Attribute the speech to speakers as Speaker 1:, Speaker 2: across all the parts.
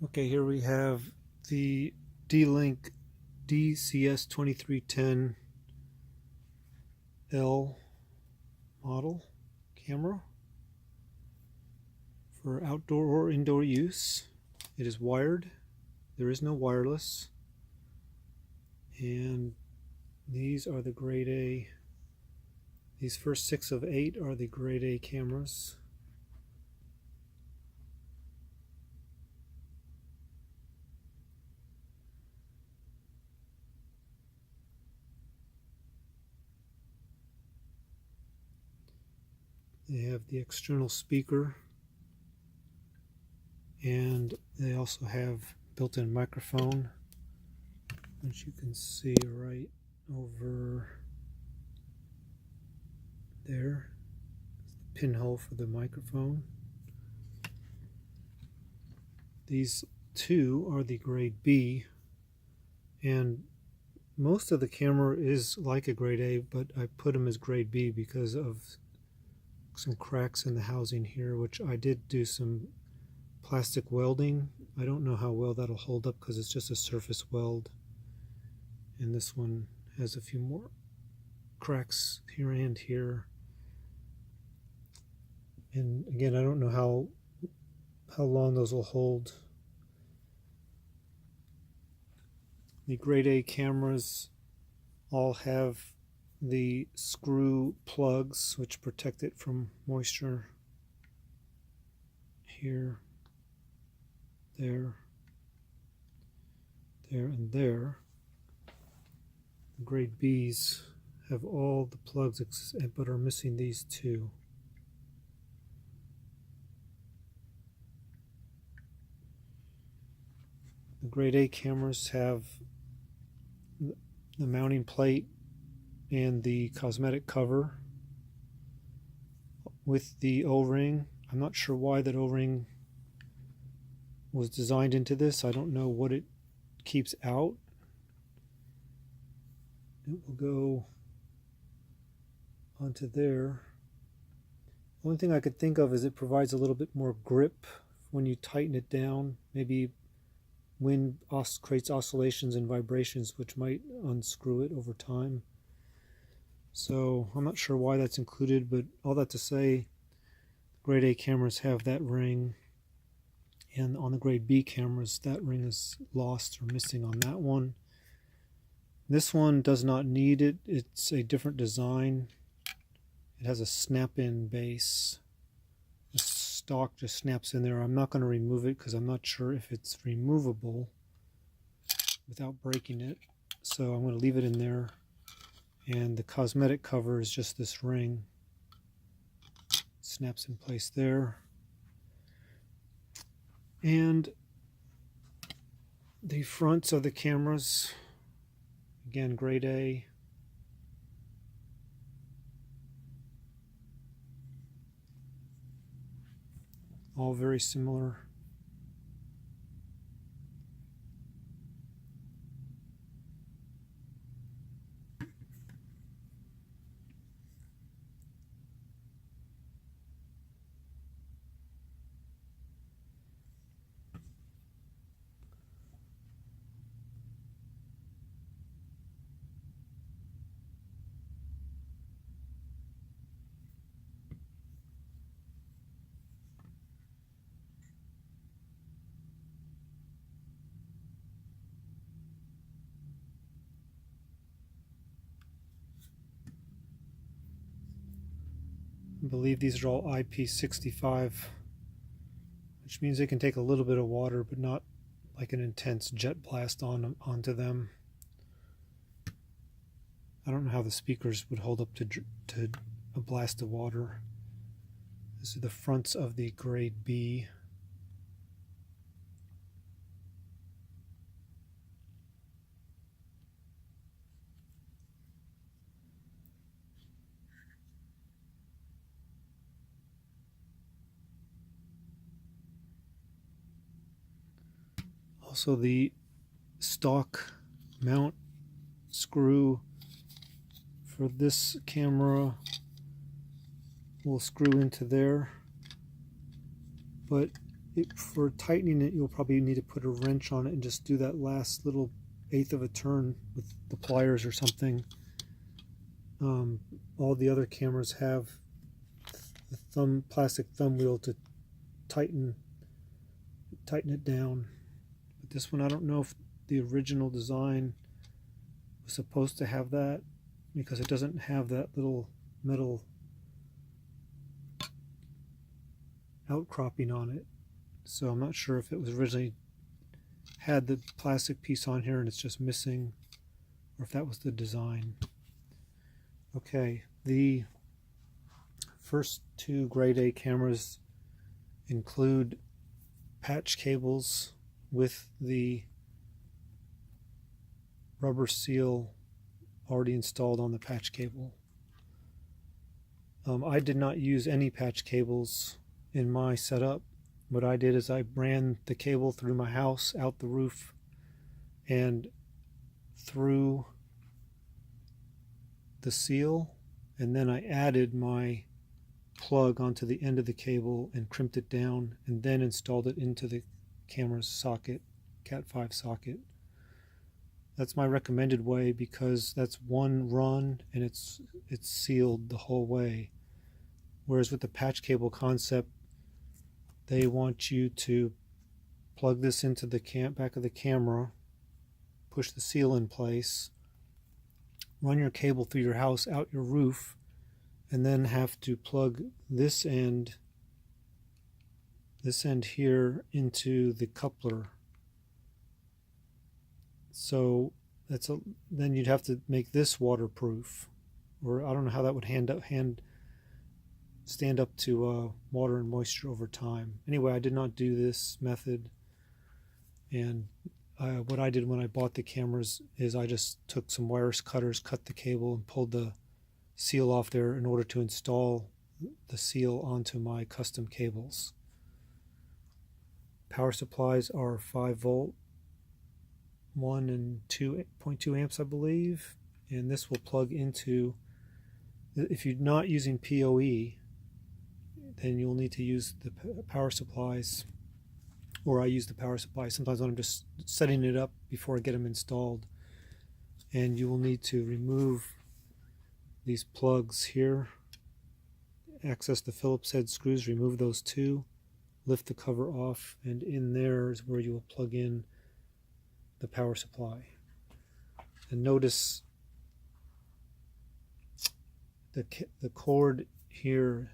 Speaker 1: Okay, here we have the Dlink DCS-2310L model camera for outdoor or indoor use. It is wired. There is no wireless. And these are the grade A. These first 6 of 8 are the grade A cameras. They have the external speaker, and they also have built-in microphone, which you can see right over there. It's the pinhole for the microphone. These two are the grade B, and most of the camera is like a grade A, but I put them as grade B because of some cracks in the housing here, which I did do some plastic welding. I don't know how well that'll hold up because it's just a surface weld, and this one has a few more cracks here and here. And again, I don't know how long those will hold. The grade A cameras all have the screw plugs which protect it from moisture here, there, and there. The grade Bs have all the plugs but are missing these two. The grade A cameras have the mounting plate and the cosmetic cover with the O-ring. I'm not sure why that O-ring was designed into this. I don't know what it keeps out. It will go onto there. The only thing I could think of is it provides a little bit more grip when you tighten it down. Maybe wind creates oscillations and vibrations which might unscrew it over time. So I'm not sure why that's included, but all that to say, grade A cameras have that ring, and on the grade B cameras that ring is lost or missing on that one. This one does not need it. It's a different design. It has a snap-in base. The stock just snaps in there. I'm not going to remove it because I'm not sure if it's removable without breaking it, so I'm going to leave it in there. And the cosmetic cover is just this ring. Snaps in place there. And the fronts of the cameras, again, grade A. All very similar. I believe these are all IP65, which means they can take a little bit of water, but not like an intense jet blast onto them. I don't know how the speakers would hold up to a blast of water. This is the fronts of the grade B. Also, the stock mount screw for this camera will screw into there, but for tightening it, you'll probably need to put a wrench on it and just do that last little eighth of a turn with the pliers or something. All the other cameras have the plastic thumb wheel to tighten it down. But this one, I don't know if the original design was supposed to have that, because it doesn't have that little metal outcropping on it. So I'm not sure if it was originally had the plastic piece on here and it's just missing, or if that was the design. Okay, the first two grade A cameras include patch cables with the rubber seal already installed on the patch cable. I did not use any patch cables in my setup. What I did is I ran the cable through my house, out the roof, and through the seal, and then I added my plug onto the end of the cable and crimped it down, and then installed it into the camera's socket, Cat 5 socket. That's my recommended way, because that's one run and it's sealed the whole way. Whereas with the patch cable concept, they want you to plug this into the back of the camera, push the seal in place, run your cable through your house, out your roof, and then have to plug this end here into the coupler. So then you'd have to make this waterproof, or I don't know how that would stand up to water and moisture over time. Anyway, I did not do this method, and what I did when I bought the cameras is I just took some wire cutters, cut the cable, and pulled the seal off there in order to install the seal onto my custom cables. Power supplies are 5 volt, 1 and 2.2 amps, I believe, and this will plug into, if you're not using PoE, then you'll need to use the power supplies, or I use the power supplies sometimes when I'm just setting it up before I get them installed. And you will need to remove these plugs here, access the Phillips head screws, remove those two, lift the cover off, and in there is where you will plug in the power supply. And notice the cord here,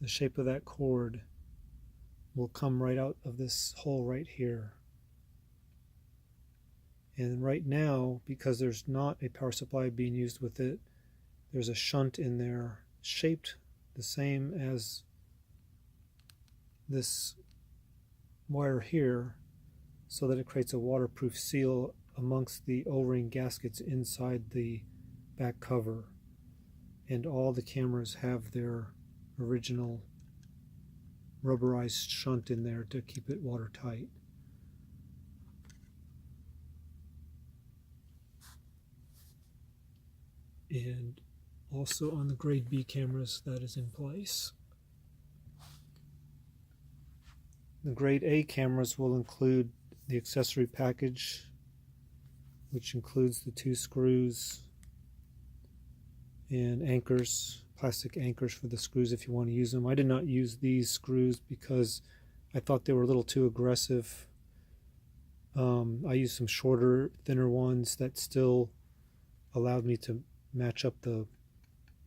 Speaker 1: the shape of that cord will come right out of this hole right here. And right now, because there's not a power supply being used with it, there's a shunt in there shaped the same as this wire here, so that it creates a waterproof seal amongst the O-ring gaskets inside the back cover. And all the cameras have their original rubberized shunt in there to keep it watertight. And also on the grade B cameras, that is in place. The grade A cameras will include the accessory package, which includes the 2 screws and anchors, plastic anchors for the screws if you want to use them. I did not use these screws because I thought they were a little too aggressive. I used some shorter, thinner ones that still allowed me to match up the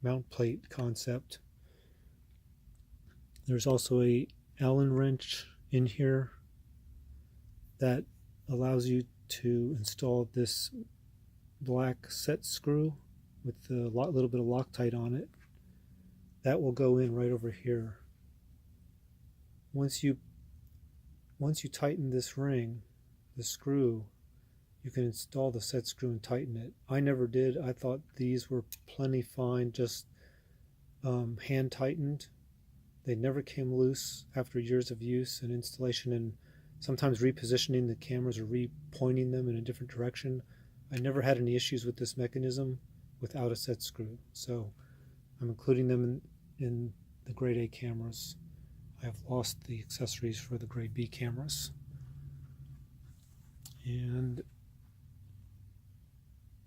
Speaker 1: mount plate concept. There's also a Allen wrench in here that allows you to install this black set screw with a little bit of Loctite on it. That will go in right over here. Once you tighten this ring, the screw, you can install the set screw and tighten it. I never did. I thought these were plenty fine, just hand tightened. They never came loose after years of use and installation, and sometimes repositioning the cameras or repointing them in a different direction. I never had any issues with this mechanism without a set screw, so I'm including them in the grade A cameras. I've lost the accessories for the grade B cameras. And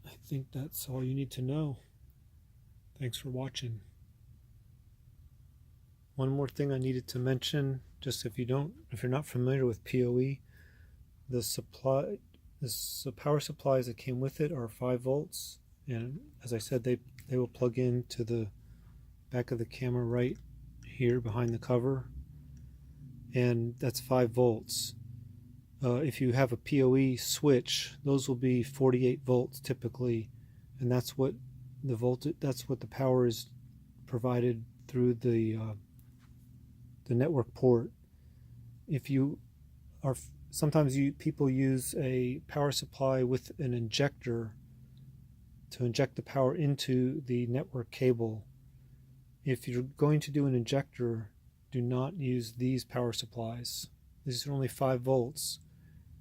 Speaker 1: I think that's all you need to know. Thanks for watching. One more thing I needed to mention, just if you're not familiar with PoE, the power supplies that came with it are 5 volts, and as I said, they will plug into the back of the camera right here behind the cover, and that's 5 volts. If you have a PoE switch, those will be 48 volts typically, and that's what the power is provided through the network port. If you are sometimes people use a power supply with an injector to inject the power into the network cable. If you're going to do an injector, do not use these power supplies. These are only 5 volts.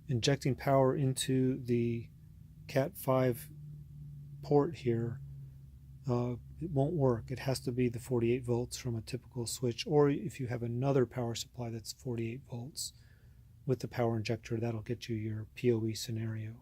Speaker 1: Injecting power into the Cat5 port here, it won't work. It has to be the 48 volts from a typical switch, or if you have another power supply that's 48 volts with the power injector, that'll get you your PoE scenario.